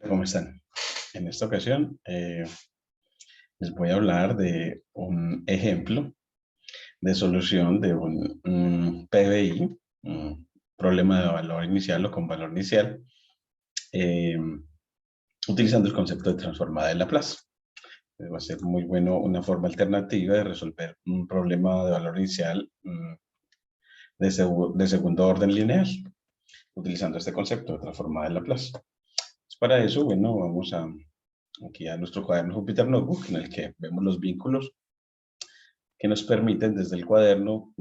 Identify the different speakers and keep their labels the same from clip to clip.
Speaker 1: ¿Cómo están? En esta ocasión les voy a hablar de un ejemplo de solución de un PBI, un problema de valor inicial o con valor inicial, eh, utilizando el concepto de transformada de Laplace. Va a ser muy bueno una forma alternativa de resolver un problema de valor inicial de segundo orden lineal, utilizando este concepto de transformada de Laplace. Para eso, bueno, vamos aquí a nuestro cuaderno Jupyter Notebook, en el que vemos los vínculos que nos permiten desde el cuaderno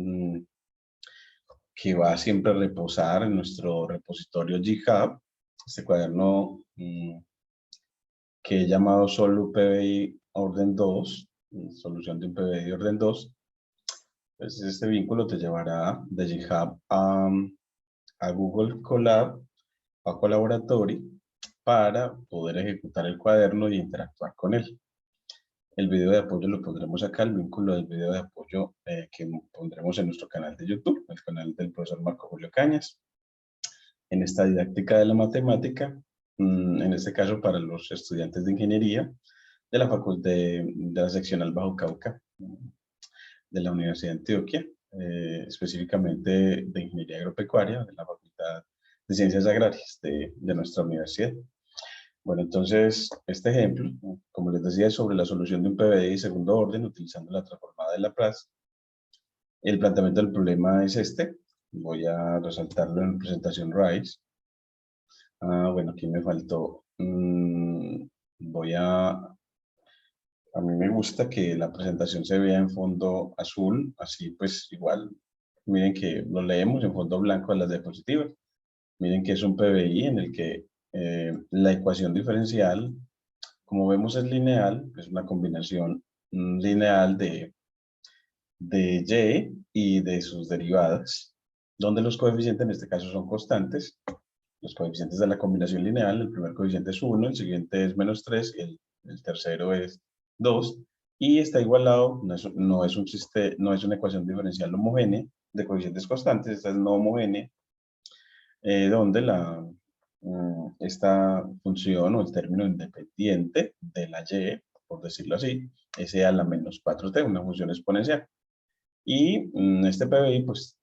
Speaker 1: que va siempre a reposar en nuestro repositorio GitHub, este cuaderno que he llamado solo PBI orden 2, solución de un PBI de orden 2. Entonces este vínculo te llevará de GitHub a Google Colab, a Colaboratory, para poder ejecutar el cuaderno y interactuar con él. El video de apoyo lo pondremos acá, el vínculo del video de apoyo que pondremos en nuestro canal de YouTube, el canal del profesor Marco Julio Cañas. En esta didáctica de la matemática, en este caso para los estudiantes de ingeniería de la Facultad de la seccional Bajo Cauca de la Universidad de Antioquia, específicamente de Ingeniería Agropecuaria de la Facultad de Ciencias Agrarias de nuestra universidad. Bueno, entonces, este ejemplo, como les decía, es sobre la solución de un PBI de segundo orden utilizando la transformada de Laplace. El planteamiento del problema es este. Voy a resaltarlo en presentación RISE. Bueno, aquí me faltó. A mí me gusta que la presentación se vea en fondo azul, así pues igual. Miren que lo leemos en fondo blanco a las diapositivas. Miren que es un PBI en el que la ecuación diferencial, como vemos, es lineal, es una combinación lineal de y de sus derivadas, donde los coeficientes en este caso son constantes. Los coeficientes de la combinación lineal, el primer coeficiente es 1, el siguiente es -3 y el tercero es 2. Y está igualado, no es una ecuación diferencial homogénea de coeficientes constantes, esta es no homogénea, donde esta función o el término independiente de la y, por decirlo así, es a la menos 4t, una función exponencial. Y este PBI, pues,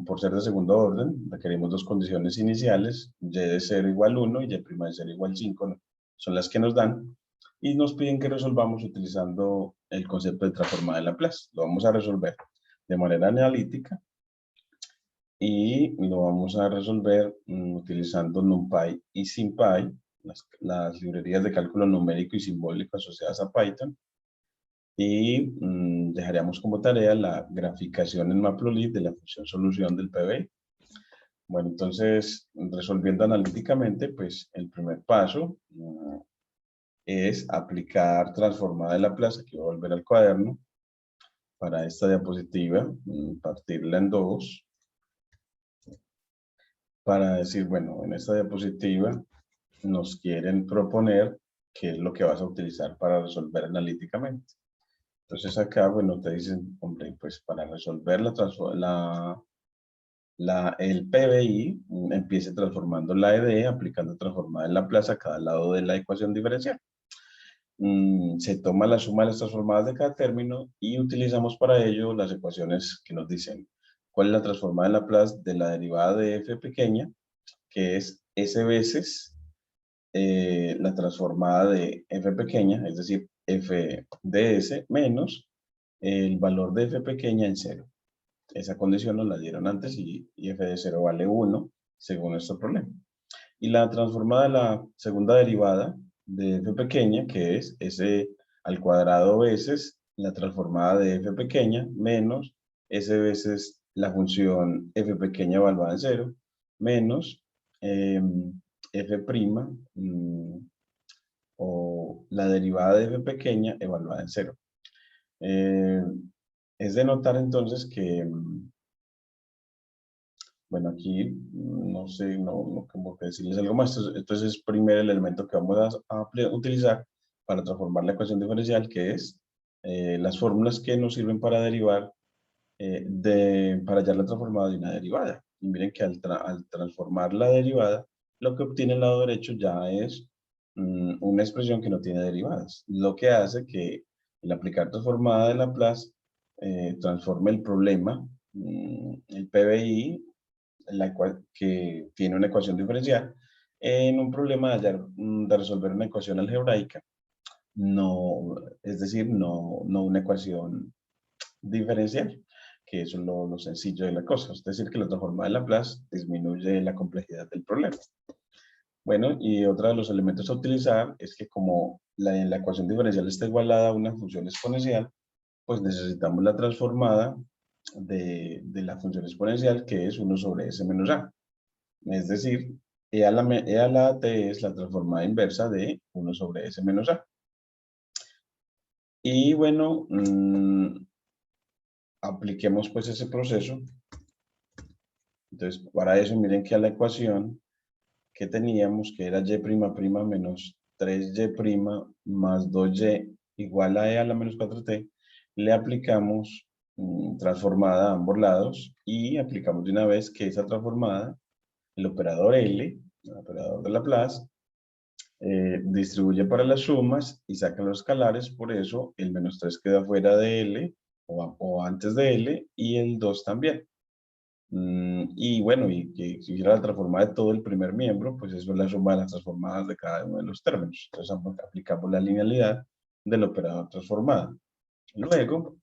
Speaker 1: por ser de segundo orden, requerimos dos condiciones iniciales, y de 0 igual 1 y y' de 0 igual 5, ¿no? Son las que nos dan, y nos piden que resolvamos utilizando el concepto de transformada de Laplace. Lo vamos a resolver de manera analítica, y lo vamos a resolver utilizando NumPy y SymPy, las librerías de cálculo numérico y simbólico asociadas a Python, y dejaríamos como tarea la graficación en Matplotlib de la función solución del PBI. Bueno, entonces, resolviendo analíticamente, pues el primer paso es aplicar transformada de Laplace. Aquí voy a volver al cuaderno para esta diapositiva, partirla en dos, para decir, bueno, en esta diapositiva nos quieren proponer qué es lo que vas a utilizar para resolver analíticamente. Entonces acá, bueno, te dicen, hombre, pues para resolver el PBI, empiece transformando la ED, aplicando transformada en Laplace a cada lado de la ecuación diferencial. Se toma la suma de las transformadas de cada término y utilizamos para ello las ecuaciones que nos dicen cuál es la transformada en Laplace de la derivada de f pequeña, que es s veces la transformada de f pequeña, es decir, f de s menos el valor de f pequeña en 0. Esa condición nos la dieron antes y f de 0 vale 1, según nuestro problema. Y la transformada de la segunda derivada de f pequeña, que es s al cuadrado veces la transformada de f pequeña menos s veces la función f pequeña evaluada en 0, menos f prima o la derivada de f pequeña evaluada en 0. Es de notar entonces que, bueno, aquí no sé, no como que decirles algo más. Entonces es primero el elemento que vamos a utilizar para transformar la ecuación diferencial, que es las fórmulas que nos sirven para derivar, para hallar la transformada de una derivada. Y miren que al transformar la derivada, lo que obtiene el lado derecho ya es una expresión que no tiene derivadas, lo que hace que el aplicar transformada de Laplace transforme el problema, el PBI, que tiene una ecuación diferencial, en un problema de resolver una ecuación algebraica, no, es decir, no una ecuación diferencial, que eso es lo sencillo de la cosa. Es decir, que la transformada de Laplace disminuye la complejidad del problema. Bueno, y otro de los elementos a utilizar es que como la ecuación diferencial está igualada a una función exponencial, pues necesitamos la transformada de la función exponencial, que es 1 sobre s menos a. Es decir, e a la t es la transformada inversa de 1 sobre s menos a. Y bueno, apliquemos pues ese proceso. Entonces, para eso miren que a la ecuación que teníamos, que era y' menos 3y' más 2y igual a e a la menos 4t, le aplicamos transformada a ambos lados y aplicamos de una vez que esa transformada, el operador L, el operador de Laplace, distribuye para las sumas y saca los escalares, por eso el menos 3 queda fuera de L o antes de L y el 2 también. Y bueno, y que si hiciera la transformada de todo el primer miembro, pues eso es la suma de las transformadas de cada uno de los términos. Entonces aplicamos la linealidad del operador transformada. Luego,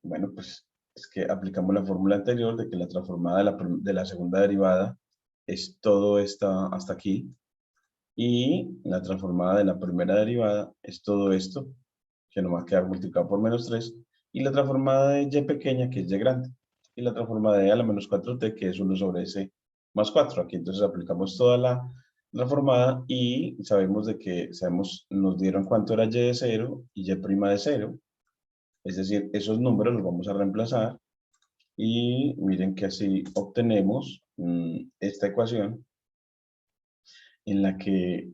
Speaker 1: bueno, pues es que aplicamos la fórmula anterior de que la transformada de la segunda derivada es todo esto hasta aquí. Y la transformada de la primera derivada es todo esto, que nos va a quedar multiplicado por menos 3. Y la transformada de y pequeña, que es y grande. Y la transformada de a la menos 4t, que es 1 sobre s más 4. Aquí entonces aplicamos toda la transformada y sabemos de que, nos dieron cuánto era y de 0 y y' de 0. Es decir, esos números los vamos a reemplazar. Y miren que así obtenemos esta ecuación en la que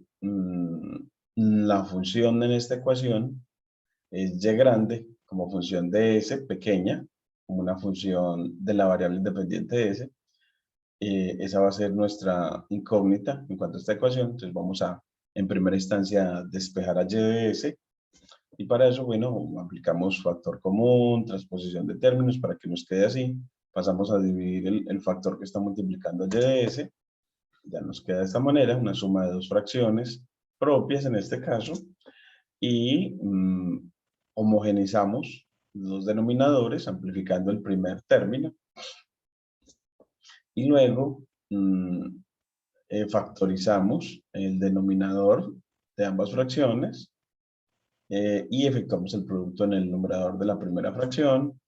Speaker 1: la función en esta ecuación es y grande como función de s pequeña, como una función de la variable independiente de s. Esa va a ser nuestra incógnita en cuanto a esta ecuación. Entonces vamos a, en primera instancia, despejar a y de s. Y para eso, bueno, aplicamos factor común, transposición de términos para que nos quede así. Pasamos a dividir el factor que está multiplicando a y de s. Ya nos queda de esta manera, una suma de dos fracciones propias en este caso. Y homogeneizamos los denominadores amplificando el primer término. Y luego factorizamos el denominador de ambas fracciones y efectuamos el producto en el numerador de la primera fracción.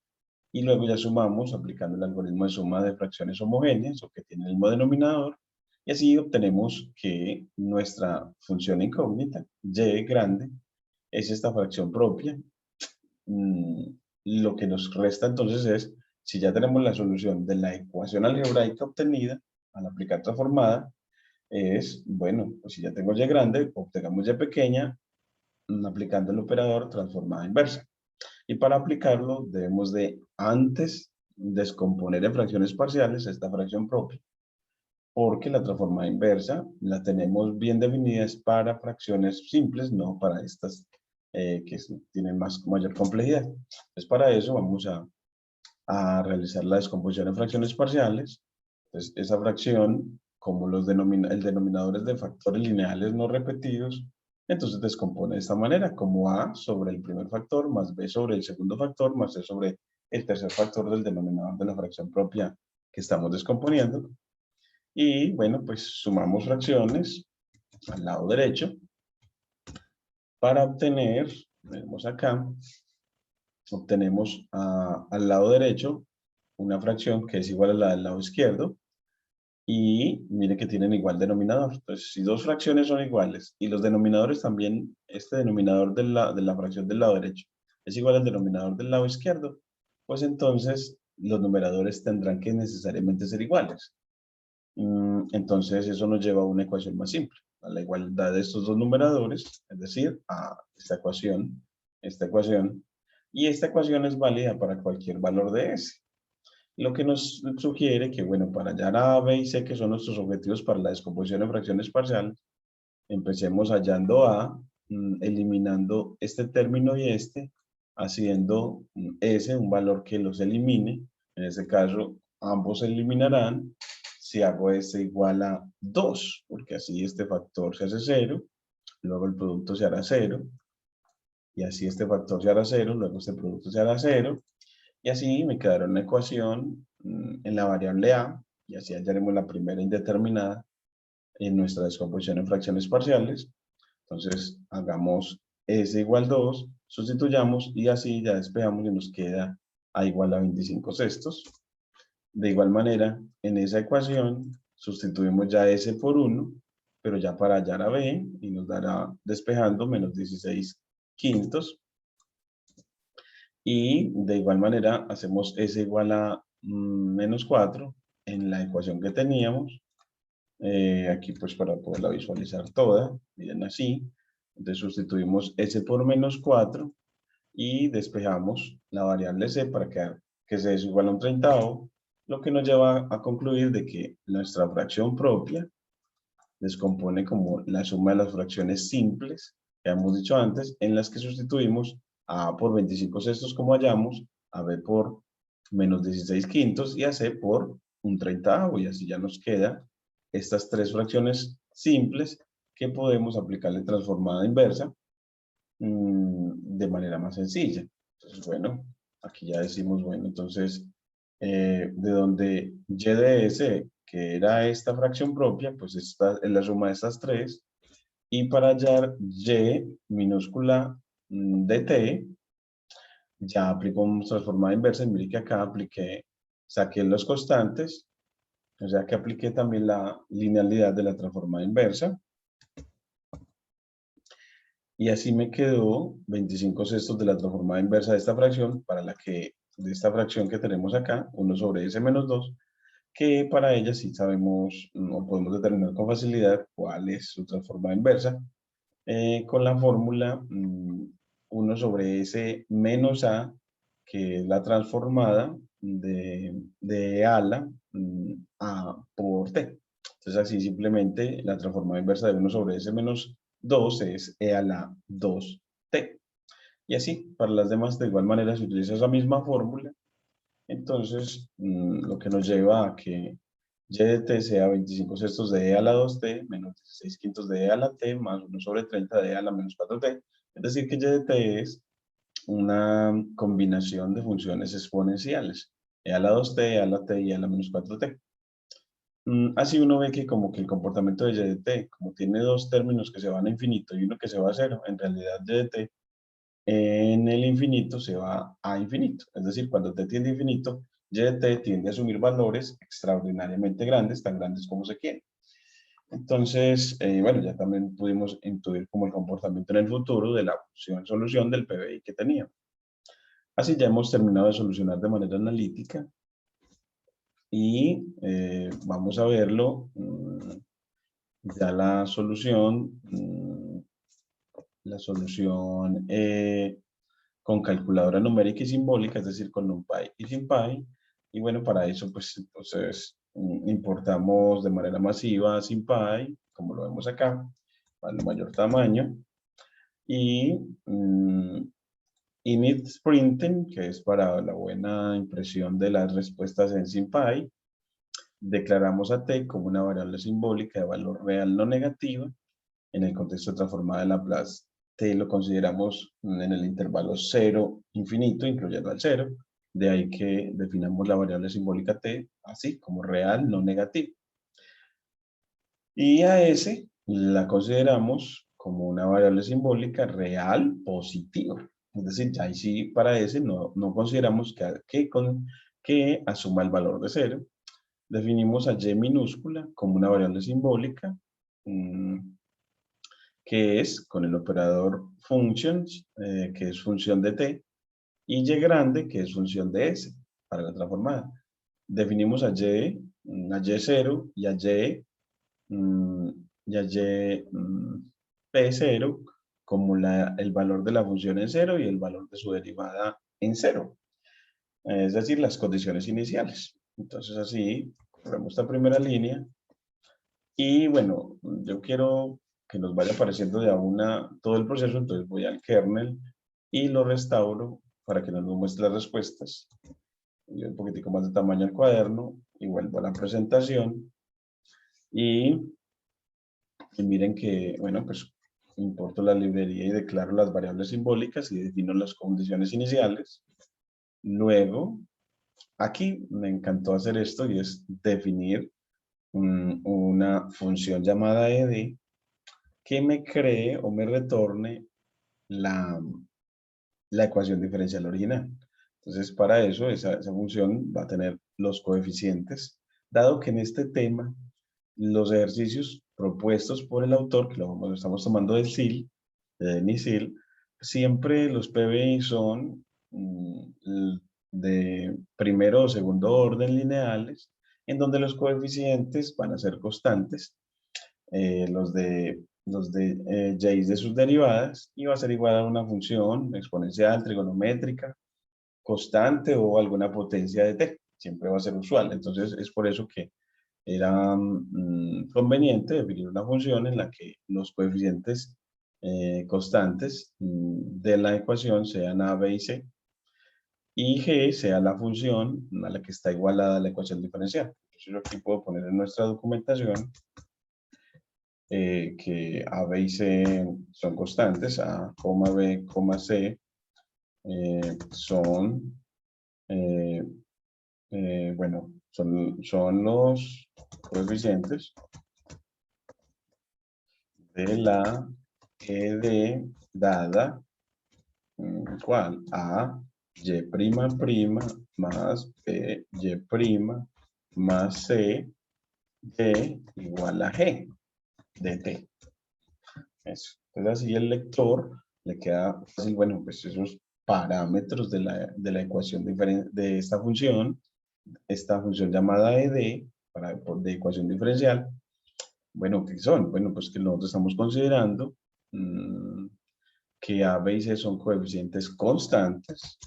Speaker 1: Y luego ya sumamos aplicando el algoritmo de suma de fracciones homogéneas o que tienen el mismo denominador. Y así obtenemos que nuestra función incógnita, y grande, es esta fracción propia. Lo que nos resta entonces es, si ya tenemos la solución de la ecuación algebraica obtenida al aplicar transformada, es, bueno, pues si ya tengo y grande, obtengamos y pequeña aplicando el operador transformada inversa. Y para aplicarlo debemos de antes descomponer en fracciones parciales esta fracción propia, porque la transformada inversa la tenemos bien definidas para fracciones simples, no para estas que tienen mayor complejidad. Entonces para eso vamos a realizar la descomposición en fracciones parciales. Entonces esa fracción, como el denominador es de factores lineales no repetidos, entonces descompone de esta manera, como a sobre el primer factor, más b sobre el segundo factor, más c sobre el tercer factor del denominador de la fracción propia que estamos descomponiendo. Y bueno, pues sumamos fracciones al lado derecho para obtener, vemos acá, obtenemos al lado derecho una fracción que es igual a la del lado izquierdo y mire que tienen igual denominador. Entonces, si dos fracciones son iguales y los denominadores también, este denominador de la fracción del lado derecho es igual al denominador del lado izquierdo, pues entonces los numeradores tendrán que necesariamente ser iguales. Entonces eso nos lleva a una ecuación más simple, a la igualdad de estos dos numeradores, es decir, a esta ecuación, y esta ecuación es válida para cualquier valor de s. lo que nos sugiere que, bueno, para hallar A, B y C, que son nuestros objetivos para la descomposición en fracciones parciales, empecemos hallando A, eliminando este término y este, haciendo S un valor que los elimine. En este caso, ambos se eliminarán si hago S igual a 2, porque así este factor se hace 0, luego el producto se hará 0, y así este factor se hará 0, luego este producto se hará 0, y así me quedará una ecuación en la variable A, y así hallaremos la primera indeterminada en nuestra descomposición en fracciones parciales. Entonces, hagamos S igual 2, sustituyamos y así ya despejamos y nos queda A igual a 25 sextos. De igual manera, en esa ecuación sustituimos ya S por 1, pero ya para hallar a B y nos dará despejando menos 16 quintos. Y de igual manera hacemos S igual a menos 4 en la ecuación que teníamos. Aquí pues para poderla visualizar toda, miren así. Entonces sustituimos S por menos 4 y despejamos la variable C para que C es igual a un treintavo, lo que nos lleva a concluir de que nuestra fracción propia descompone como la suma de las fracciones simples que hemos dicho antes, en las que sustituimos a A por 25 sextos como hallamos, a B por menos 16 quintos y a C por un treintavo, y así ya nos queda estas tres fracciones simples que podemos aplicarle transformada inversa de manera más sencilla. Entonces, bueno, aquí ya decimos, bueno, entonces, de donde y de s, que era esta fracción propia, pues esta es la suma de estas tres, y para hallar y minúscula de t, ya aplico una transformada inversa, y mire que acá apliqué, saqué los constantes, o sea que apliqué también la linealidad de la transformada inversa, y así me quedó 25 sextos de la transformada inversa de esta fracción, para la que, de esta fracción que tenemos acá, 1 sobre s menos 2, que para ella sí sabemos, o podemos determinar con facilidad cuál es su transformada inversa, con la fórmula 1 sobre s menos a, que es la transformada de ala a por t. Entonces así simplemente la transformada inversa de 1 sobre s menos 2 es e a la 2t. Y así, para las demás, de igual manera se utiliza esa misma fórmula. Entonces, lo que nos lleva a que y de t sea 25 sextos de e a la 2t menos 16 quintos de e a la t más 1 sobre 30 de e a la menos 4t. Es decir, que y de t es una combinación de funciones exponenciales. E a la 2t, e a la t y e a la menos 4t. Así uno ve que como que el comportamiento de y de t, como tiene dos términos que se van a infinito y uno que se va a cero, en realidad y de t en el infinito se va a infinito. Es decir, cuando t tiende a infinito, y de t tiende a asumir valores extraordinariamente grandes, tan grandes como se quiere. Entonces, bueno, ya también pudimos intuir como el comportamiento en el futuro de la función solución del PBI que teníamos. Así ya hemos terminado de solucionar de manera analítica y vamos a verlo, ya la solución con calculadora numérica y simbólica, es decir, con NumPy y SymPy. Y bueno, para eso, pues entonces importamos de manera masiva SymPy, como lo vemos acá, para el mayor tamaño. Y init printing, que es para la buena impresión de las respuestas en SymPy. Declaramos a t como una variable simbólica de valor real no negativa. En el contexto transformado de Laplace, t lo consideramos en el intervalo 0, infinito, incluyendo al 0. De ahí que definamos la variable simbólica t así, como real no negativo. Y a s la consideramos como una variable simbólica real positiva. Es decir, ya ahí sí para s no consideramos que asuma el valor de 0. Definimos a y minúscula como una variable simbólica, que es con el operador functions, que es función de t, y y grande, que es función de s, para la transformada. Definimos a y0 y a p0 como el valor de la función en 0 y el valor de su derivada en 0. es decir, las condiciones iniciales. Entonces así, ponemos esta primera línea y bueno, yo quiero que nos vaya apareciendo de a una todo el proceso, entonces voy al kernel y lo restauro para que nos muestre las respuestas. Le doy un poquitico más de tamaño al cuaderno y vuelvo a la presentación y miren que, bueno, pues importo la librería y declaro las variables simbólicas y defino las condiciones iniciales. Luego, aquí me encantó hacer esto y es definir una función llamada ed que me cree o me retorne la, la ecuación diferencial original. Entonces, para eso, esa función va a tener los coeficientes, dado que en este tema, los ejercicios propuestos por el autor, que lo estamos tomando del SIL, de Denis Sil, siempre los PBI son de primero o segundo orden lineales, en donde los coeficientes van a ser constantes, los de y de sus derivadas, y va a ser igual a una función exponencial, trigonométrica, constante o alguna potencia de t. Siempre va a ser usual. Entonces, es por eso que era conveniente definir una función en la que los coeficientes constantes de la ecuación sean a, b y c, y g sea la función a la que está igualada a la ecuación diferencial. Entonces, yo aquí puedo poner en nuestra documentación que A, B y C son constantes, A, B, C son, bueno, son los coeficientes de la ED dada, ¿cuál? A, Y' más B, Y' más C, D igual a G de T. Eso. Entonces así el lector le queda fácil, bueno, pues esos parámetros de la ecuación de esta función llamada ed, de ecuación diferencial, bueno, ¿qué son? Bueno, pues que nosotros estamos considerando que A, B y C son coeficientes constantes,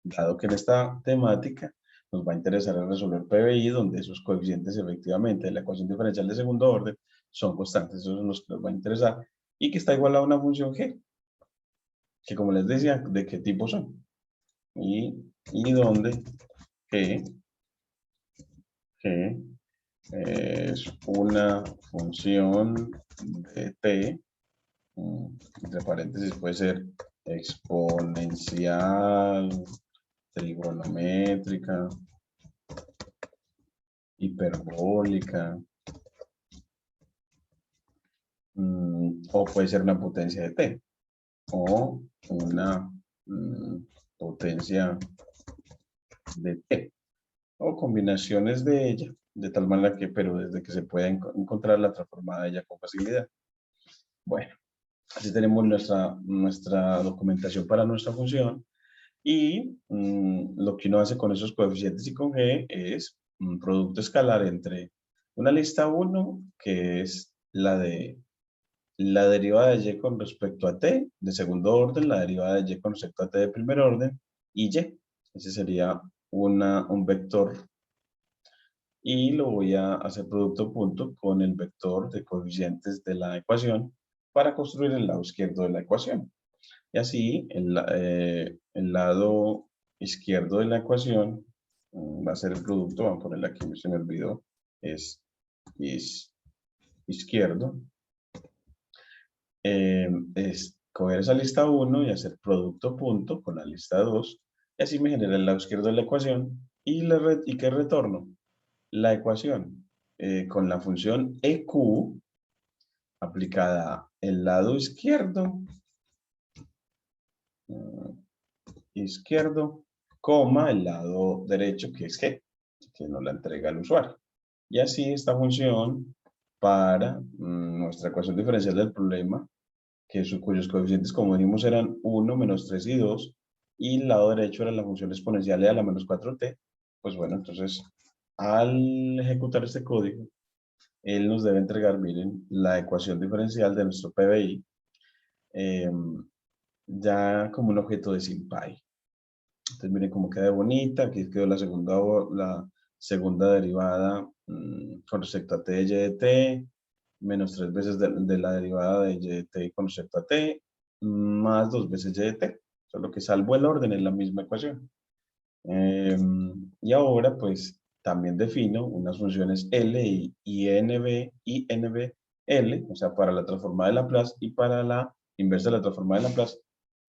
Speaker 1: dado que en esta temática nos va a interesar resolver PBI, donde esos coeficientes efectivamente de la ecuación diferencial de segundo orden son constantes, esos son los que nos va a interesar, y que está igual a una función g, que como les decía, ¿de qué tipo son? Y donde g es una función de t, entre paréntesis puede ser exponencial, trigonométrica, hiperbólica, o puede ser una potencia de t, o una potencia de t, o combinaciones de ella, de tal manera que, pero desde que se pueda encontrar la transformada de ella con facilidad. Bueno, así tenemos nuestra documentación para nuestra función, y lo que uno hace con esos coeficientes y con g es un producto escalar entre una lista 1, que es la derivada de y con respecto a t de segundo orden, la derivada de y con respecto a t de primer orden, y y. Ese sería un vector. Y lo voy a hacer producto punto con el vector de coeficientes de la ecuación para construir el lado izquierdo de la ecuación. Y así, el lado izquierdo de la ecuación va a ser el producto, vamos a ponerle aquí, se me olvidó, es izquierdo. Es coger esa lista 1 y hacer producto punto con la lista 2, y así me genera el lado izquierdo de la ecuación, y ¿qué retorno? La ecuación con la función EQ aplicada el lado izquierdo, coma el lado derecho, que es G, que nos la entrega el usuario. Y así esta función para nuestra ecuación diferencial del problema, cuyos coeficientes, como dijimos, eran 1, menos 3 y 2, y el lado derecho era la función exponencial e a la menos 4t, pues bueno, entonces, al ejecutar este código, él nos debe entregar, miren, la ecuación diferencial de nuestro PBI, ya como un objeto de SymPy. Entonces miren cómo queda bonita. Aquí quedó la segunda derivada con respecto a t de y de t, menos 3 veces de la derivada de y de t con respecto a t, más 2 veces y de t. Solo que salvo el orden es la misma ecuación. Y ahora pues también defino unas funciones L y INV, o sea, para la transformada de Laplace y para la inversa de la transformada de Laplace.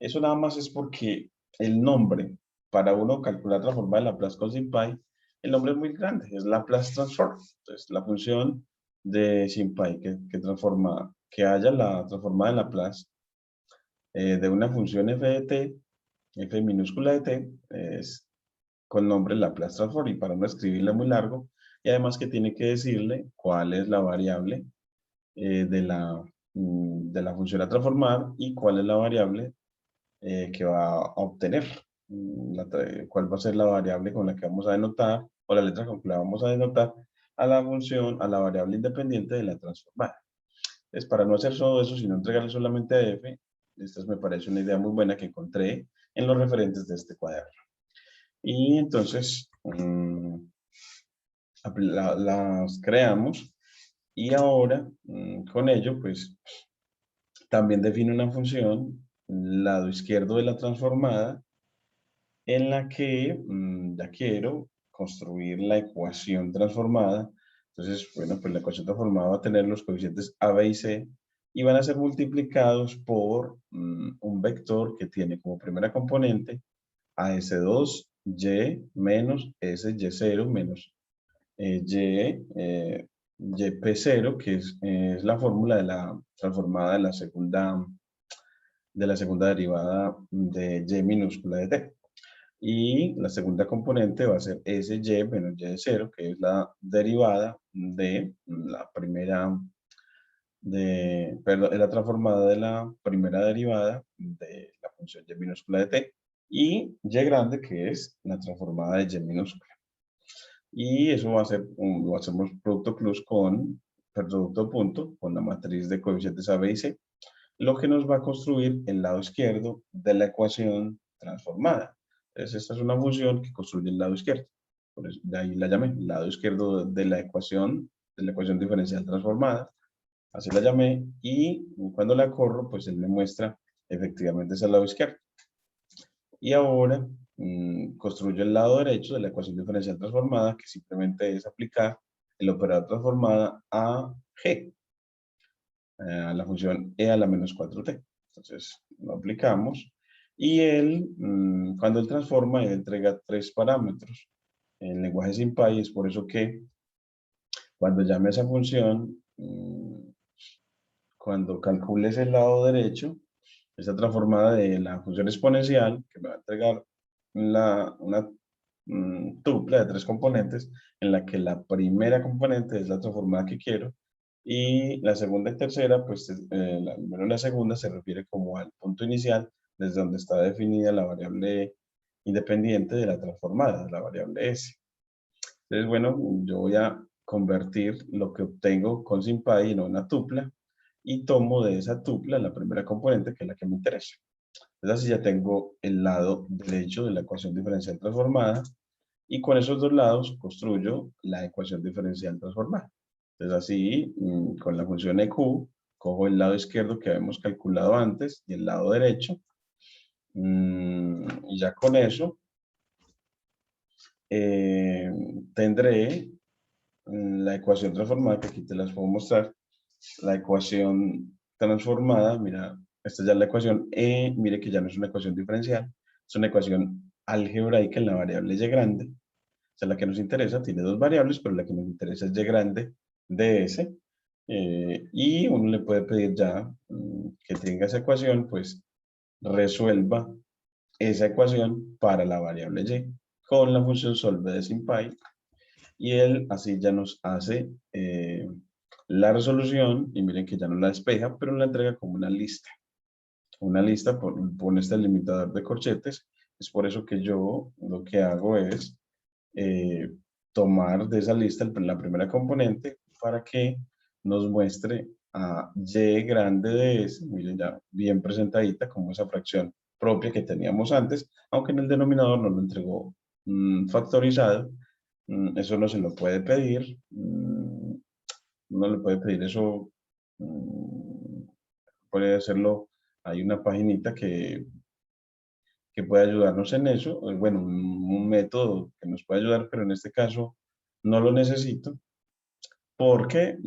Speaker 1: Eso nada más es porque el nombre para uno calcular transformada de Laplace con SymPy, el nombre es muy grande, es Laplace Transform. Entonces, la función de SymPy que transforma, que haya la transformada de Laplace de una función f de t, f minúscula de t, es con nombre Laplace Transform y para no escribirle muy largo, y además que tiene que decirle cuál es la variable de la función a transformar y cuál es la variable que va a obtener, cuál va a ser la variable con la que vamos a denotar, o la letra con la que vamos a denotar a la función, a la variable independiente de la transformada. Es para no hacer todo eso, sino entregarle solamente a f, esta me parece una idea muy buena que encontré en los referentes de este cuaderno. Y entonces las creamos y ahora con ello pues también defino una función, lado izquierdo de la transformada, en la que ya quiero construir la ecuación transformada. Entonces, bueno, pues la ecuación transformada va a tener los coeficientes a, b y c y van a ser multiplicados por un vector que tiene como primera componente a s2 y menos s y0 menos yp0, que es la fórmula de la transformada de la segunda derivada de y minúscula de t. Y la segunda componente va a ser sy menos y de 0, que es la derivada de la primera, perdón, es la transformada de la primera derivada de la función y minúscula de t. Y y grande, que es la transformada de y minúscula. Y eso va a ser, lo hacemos producto plus con, producto punto, con la matriz de coeficientes a, b y c, lo que nos va a construir el lado izquierdo de la ecuación transformada. Entonces, esta es una función que construye el lado izquierdo. Por eso, de ahí la llamé, lado izquierdo de la ecuación diferencial transformada. Así la llamé y cuando la corro, pues él me muestra efectivamente ese lado izquierdo. Y ahora construyo el lado derecho de la ecuación diferencial transformada, que simplemente es aplicar el operador transformada a g, a la función e a la menos 4t. Entonces, lo aplicamos. Y él, cuando él transforma, él entrega 3 parámetros. En lenguaje SymPy es por eso que cuando llame a esa función, cuando calcules el lado derecho, esta transformada de la función exponencial, que me va a entregar una tupla de 3 componentes, en la que la primera componente es la transformada que quiero, y la segunda y tercera, pues la segunda se refiere como al punto inicial, desde donde está definida la variable independiente de la transformada, la variable S. Entonces, bueno, yo voy a convertir lo que obtengo con SymPy en una tupla, y tomo de esa tupla la primera componente, que es la que me interesa. Entonces, así ya tengo el lado derecho de la ecuación diferencial transformada, y con esos dos lados construyo la ecuación diferencial transformada. Entonces, así, con la función EQ, cojo el lado izquierdo que habíamos calculado antes y el lado derecho, y ya con eso tendré la ecuación transformada, que aquí te las puedo mostrar. La ecuación transformada, mira, esta ya es la ecuación E, mire que ya no es una ecuación diferencial, es una ecuación algebraica en la variable y grande. O sea, la que nos interesa tiene dos variables, pero la que nos interesa es y grande de S. Y uno le puede pedir ya que tenga esa ecuación, pues resuelva esa ecuación para la variable y con la función solve de SymPy, y él así ya nos hace la resolución, y miren que ya no la despeja, pero la entrega como una lista por este limitador de corchetes. Es por eso que yo lo que hago es tomar de esa lista la primera componente para que nos muestre a y grande de S, miren ya bien presentadita como esa fracción propia que teníamos antes, aunque en el denominador no lo entregó factorizado. Eso no se lo puede pedir. No le puede pedir eso. Puede hacerlo. Hay una paginita que puede ayudarnos en eso. Bueno, un método que nos puede ayudar, pero en este caso no lo necesito porque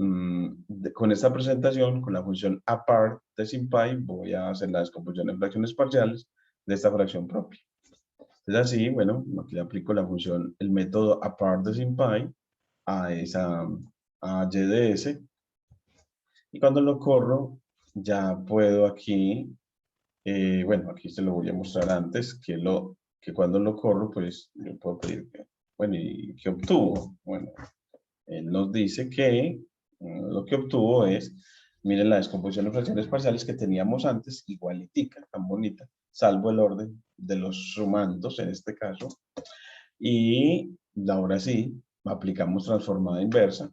Speaker 1: con esta presentación, con la función apart de SymPy, voy a hacer la descomposición en fracciones parciales de esta fracción propia. Entonces así, bueno, aquí le aplico la función, el método apart de SymPy a YDS, y cuando lo corro, ya puedo aquí, bueno, aquí se lo voy a mostrar antes, que cuando lo corro, pues yo puedo pedir, bueno, ¿y qué obtuvo? Bueno, él nos dice que lo que obtuvo es, miren la descomposición de fracciones parciales que teníamos antes, igualitica, tan bonita, salvo el orden de los sumandos en este caso. Y ahora sí, aplicamos transformada inversa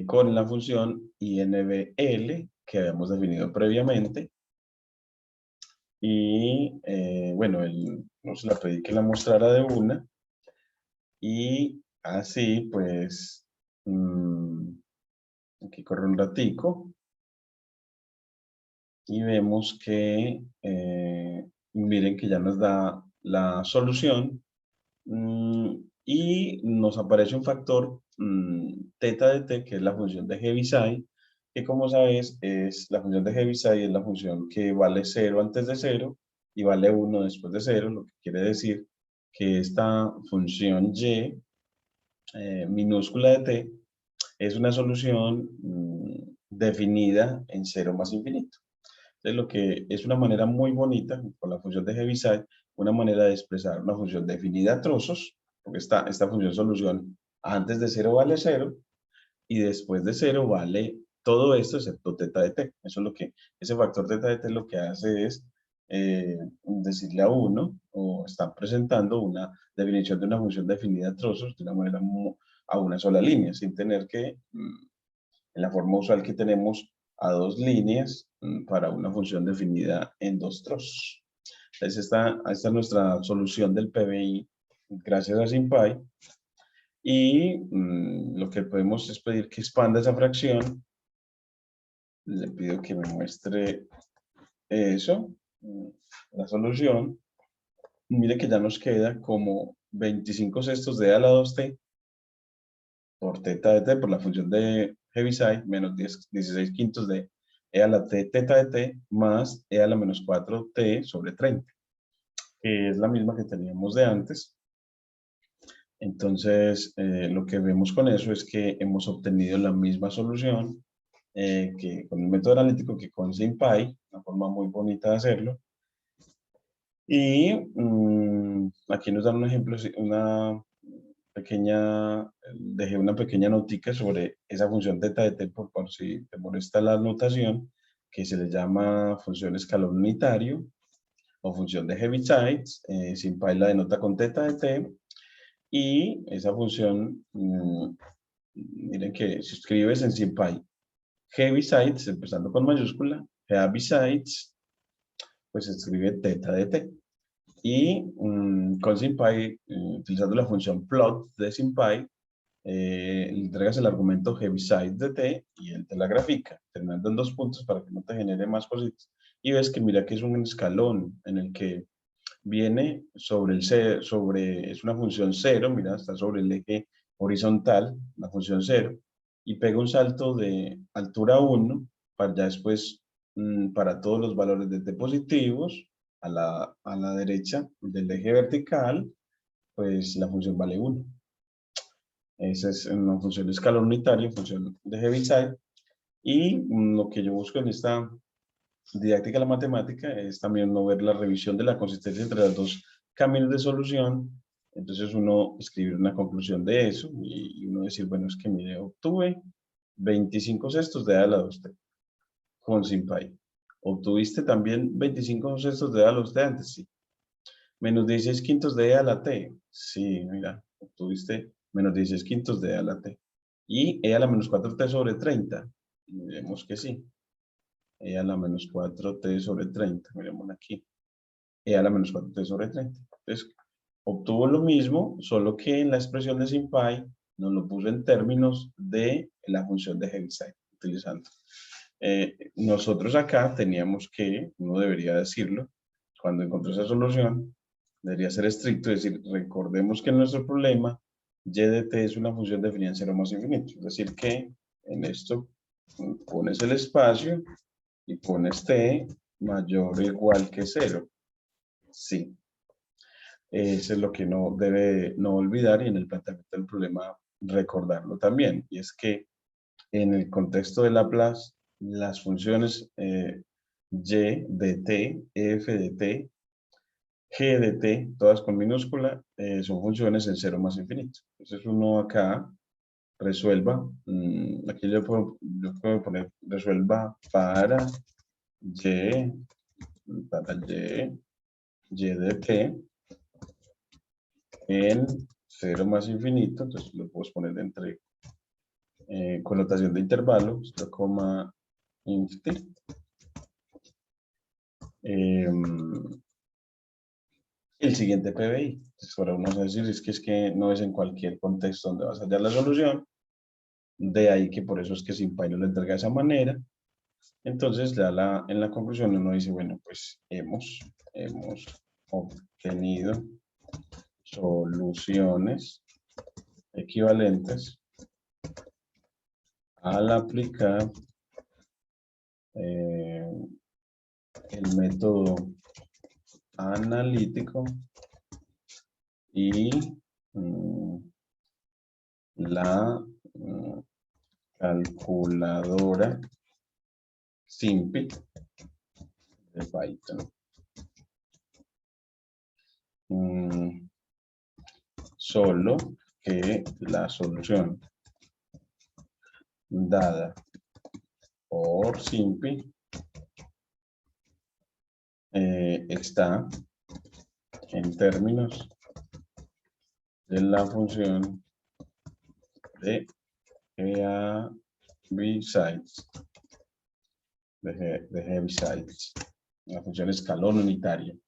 Speaker 1: con la función INVL que habíamos definido previamente. Y bueno, no se la pedí que la mostrara de una. Y así pues, aquí corre un ratico y vemos que, miren que ya nos da la solución y nos aparece un factor teta de t, que es la función de Heaviside, que como sabes, es la función de Heaviside, es la función que vale 0 antes de 0 y vale 1 después de 0, lo que quiere decir que esta función y minúscula de t es una solución definida en 0 más infinito. Entonces, lo que es una manera muy bonita, con la función de Heaviside, una manera de expresar una función definida a trozos, porque esta función solución antes de 0 vale 0, y después de 0 vale todo esto excepto teta de t. Eso es lo que, ese factor teta de t lo que hace es decirle a uno, o están presentando una definición de una función definida a trozos de una manera a una sola línea, sin tener que, en la forma usual que tenemos, a dos líneas para una función definida en dos trozos. Entonces, esta es nuestra solución del PBI gracias a SymPy. Y lo que podemos es pedir que expanda esa fracción. Le pido que me muestre eso, la solución. Mire que ya nos queda como 25 sextos de a la 2t por teta de t, por la función de Heaviside, menos 16 quintos de e a la t teta de t, más e a la menos 4t sobre 30, que es la misma que teníamos de antes. Entonces, lo que vemos con eso es que hemos obtenido la misma solución que con el método analítico que con SymPy, una forma muy bonita de hacerlo. Y aquí nos dan un ejemplo, dejé una pequeña notica sobre esa función teta de t por si te molesta la notación, que se le llama función escalón unitario o función de Heaviside. SymPy la denota con teta de t. Y esa función, miren que si escribes en SymPy Heavisides, empezando con mayúscula, Heavisides, pues se escribe teta de t. Y con SymPy, utilizando la función plot de SymPy, entregas el argumento Heavisides de t y él te la grafica, terminando en 2 puntos para que no te genere más cositas. Y ves que mira que es un escalón en el que viene sobre es una función 0, mira, está sobre el eje horizontal, la función 0, y pega un salto de altura 1 para ya después, para todos los valores de t positivos, a la derecha del eje vertical, pues la función vale 1. Esa es una función de escalón unitario, función de Heaviside, y lo que yo busco en esta didáctica de la matemática es también no ver la revisión de la consistencia entre los dos caminos de solución. Entonces uno escribir una conclusión de eso y uno decir, bueno, es que mire, obtuve 25 sextos de a la 2t con SymPy. ¿Obtuviste también 25 sextos de a la 2t antes? Sí. Menos 16 quintos de e a la t. Sí, mira, obtuviste menos 16 quintos de e a la t. Y e a la menos 4t sobre 30. Vemos que sí. e a la menos 4t sobre 30. Miremos aquí. E a la menos 4t sobre 30. Entonces, obtuvo lo mismo, solo que en la expresión de SymPy nos lo puso en términos de la función de Heaviside, utilizando. Nosotros acá teníamos que, uno debería decirlo, cuando encontró esa solución, debería ser estricto, es decir, recordemos que en nuestro problema, y de t es una función definida en 0 más infinito. Es decir, que en esto pones el espacio y pones t mayor o igual que 0. Sí. Eso es lo que no debe no olvidar y en el planteamiento del problema recordarlo también. Y es que en el contexto de Laplace, las funciones y de t, f de t, g de t, todas con minúscula, son funciones en 0 más infinito. Entonces uno acá resuelva, aquí yo puedo poner resuelva para y de t en 0 más infinito, entonces lo puedo poner entre connotación de intervalo, 0, infinity. El siguiente PBI. Entonces, ahora uno va a decir, es que no es en cualquier contexto donde vas a hallar la solución. De ahí que por eso es que SymPy no lo entrega de esa manera. Entonces, ya en la conclusión uno dice, bueno, pues hemos obtenido soluciones equivalentes al aplicar el método analítico y la calculadora SymPy de Python. Solo que la solución dada por SymPy está en términos de la función de Heavisides, de Heavisides, la función escalón unitario.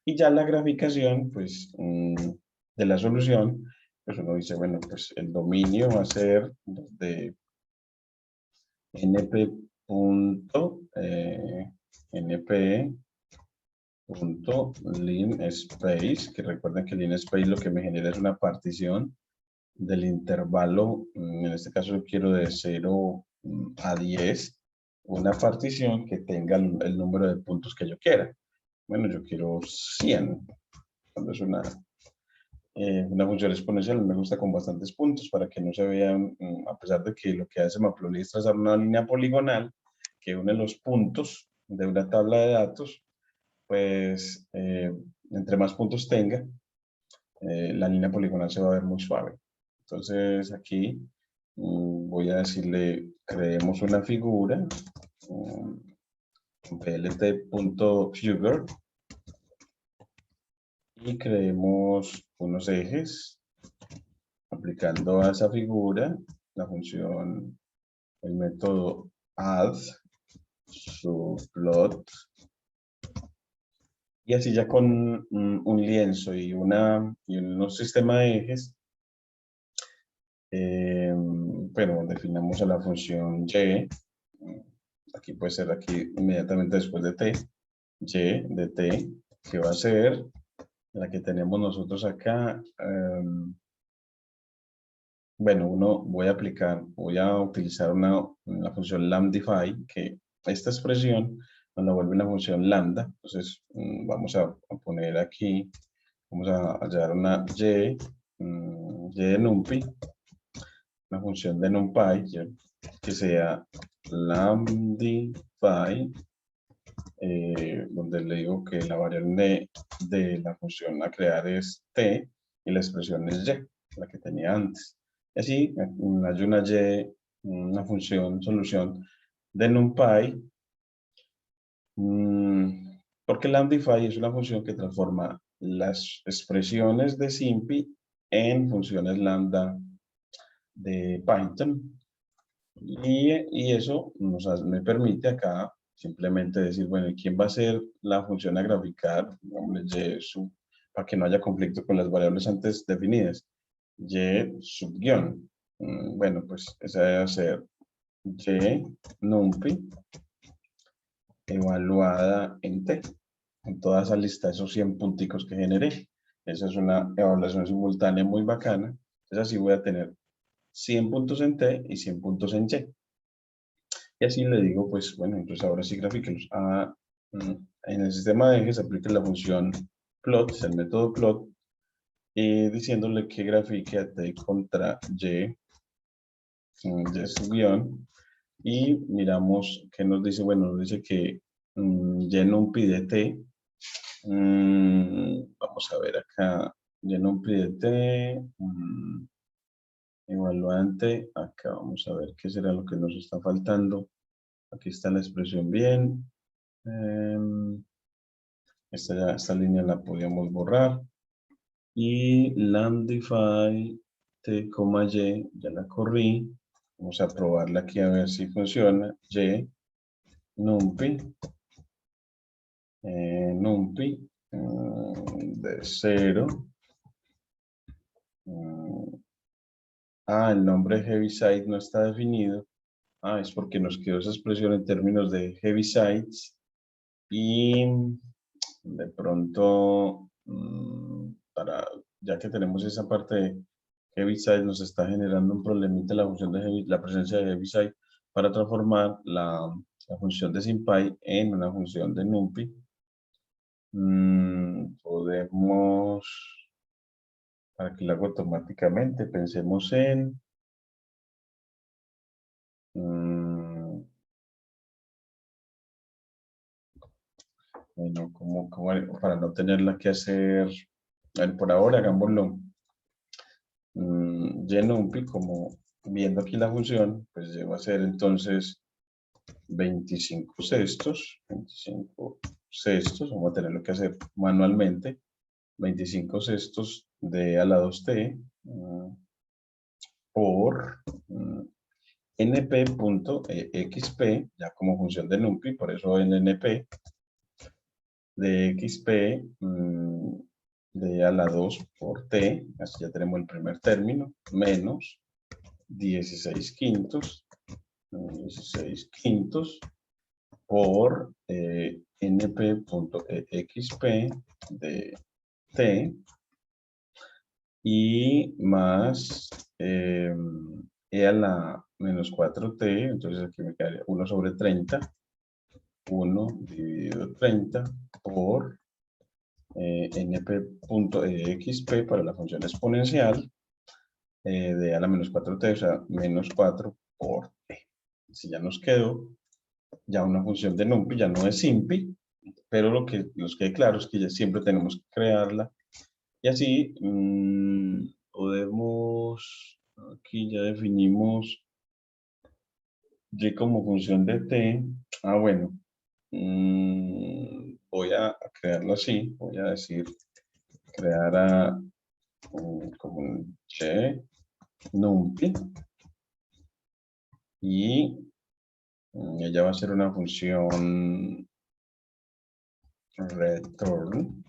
Speaker 1: Y ya la graficación, pues, de la solución, pues uno dice, bueno, pues el dominio va a ser de np.linspace, que recuerden que linspace lo que me genera es una partición del intervalo, en este caso yo quiero de 0 a 10, una partición que tenga el número de puntos que yo quiera. Bueno, yo quiero 100, cuando es una función exponencial, me gusta con bastantes puntos para que no se vean, a pesar de que lo que hace Matplotlib es trazar una línea poligonal que une los puntos de una tabla de datos, pues entre más puntos tenga, la línea poligonal se va a ver muy suave. Entonces aquí voy a decirle, creemos una figura, plt.figure, y creemos unos ejes aplicando a esa figura la función, el método add subplot, y así ya con un lienzo y un sistema de ejes, bueno, definamos a la función y, aquí puede ser aquí inmediatamente después de t, y de t, que va a ser la que tenemos nosotros acá. Bueno, voy a utilizar una función lambdify, que esta expresión nos la vuelve una función lambda. Entonces, vamos a poner aquí, vamos a hallar una y de numpy, una función de numpy, que sea lambdify, donde le digo que la variable de la función a crear es t y la expresión es y, la que tenía antes. Y así hay una y, una función, solución de NumPy, porque lambdify es una función que transforma las expresiones de SymPy en funciones lambda de Python. Y eso me permite acá simplemente decir, bueno, ¿y quién va a ser la función a graficar? Y sub, para que no haya conflicto con las variables antes definidas. Y subguión. Bueno, pues esa debe ser y numpy evaluada en t, en toda esa lista, esos 100 punticos que generé. Esa es una evaluación simultánea muy bacana. Entonces así voy a tener 100 puntos en t y 100 puntos en y. Y así le digo, pues bueno, entonces ahora sí grafíquelos. En el sistema de ejes aplica la función plot, es el método plot, y diciéndole que grafique a t contra y, y su guión. Y miramos que nos dice, bueno, nos dice que y numpy de t. Vamos a ver acá, y numpy de t. Evaluante, acá vamos a ver qué será lo que nos está faltando. Aquí está la expresión bien. Esta línea la podíamos borrar. Y lambdify t, y, ya la corrí. Vamos a probarla aquí a ver si funciona. Y, numpy, de 0. El nombre Heaviside no está definido. Es porque nos quedó esa expresión en términos de Heavisides. Y de pronto, ya que tenemos esa parte de Heaviside, nos está generando un problemita la función de la presencia de Heaviside para transformar la función de SymPy en una función de NumPy. Podemos, para que lo haga automáticamente, pensemos en bueno, para no tenerla que hacer, bueno, por ahora hagámoslo numpy, como viendo aquí la función, pues va a ser entonces 25 sextos, vamos a tenerlo que hacer manualmente, 25 sextos de a la 2t por np.xp, ya como función de numpy, por eso en np de xp de a la 2 por t, así ya tenemos el primer término, menos 16 quintos por np.exp de t y más e a la menos 4t, entonces aquí me quedaría 1 sobre 30, 1 dividido 30 por np.exp para la función exponencial de a la menos 4t, o sea, menos 4 por t. Si ya nos quedó ya una función de numpy, ya no es simpy, pero lo que nos quede claro es que ya siempre tenemos que crearla. Y así podemos, aquí ya definimos y como función de t. Bueno, voy a crearlo así, voy a decir crear como un y numpy y ella va a ser una función return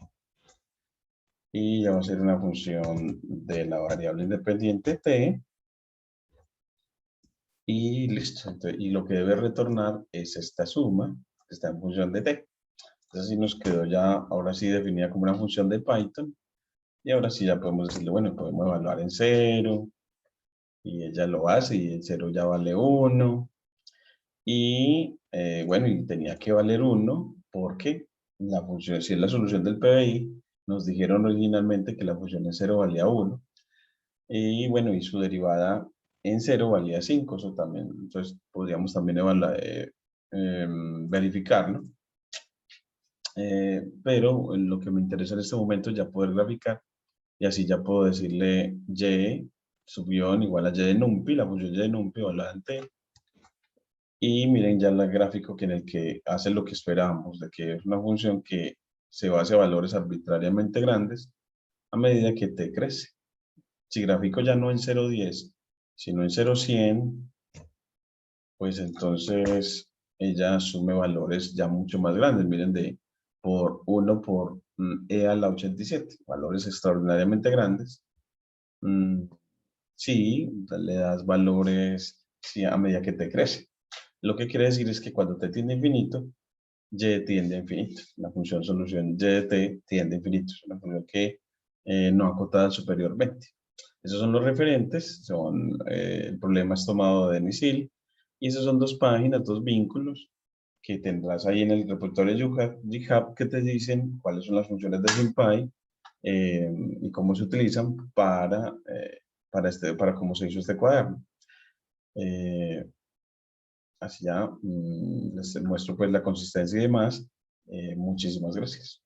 Speaker 1: y ya va a ser una función de la variable independiente t y listo. Entonces, y lo que debe retornar es esta suma que está en función de t. Entonces así nos quedó ya ahora sí definida como una función de Python y ahora sí ya podemos decirle, bueno, podemos evaluar en 0 y ella lo hace y el 0 ya vale 1 y bueno, y tenía que valer 1 porque la función, si es la solución del PBI, nos dijeron originalmente que la función en 0 valía 1 y bueno, y su derivada en 0 valía 5, eso también, entonces podríamos también verificarlo. Pero lo que me interesa en este momento es ya poder graficar y así ya puedo decirle y subión igual a y de numpy, la función y de numpy igual a t. Y miren ya el gráfico que en el que hace lo que esperábamos, de que es una función que se basa a valores arbitrariamente grandes a medida que t crece. Si grafico ya no en 0,10, sino en 0,100, pues entonces ella asume valores ya mucho más grandes. Miren, de por 1 por e a la 87, valores extraordinariamente grandes. Sí, le das valores sí, a medida que te crece. Lo que quiere decir es que cuando t tiende a infinito, y tiende a infinito. La función solución y de t tiende a infinito. Es una función que no acotada superior 20. Esos son los referentes, son el problema es tomado de Denis Hill, y esas son dos páginas, dos vínculos que tendrás ahí en el repositorio GitHub que te dicen cuáles son las funciones de SymPy y cómo se utilizan para cómo se hizo este cuaderno. Así ya les muestro pues la consistencia y demás. Muchísimas gracias.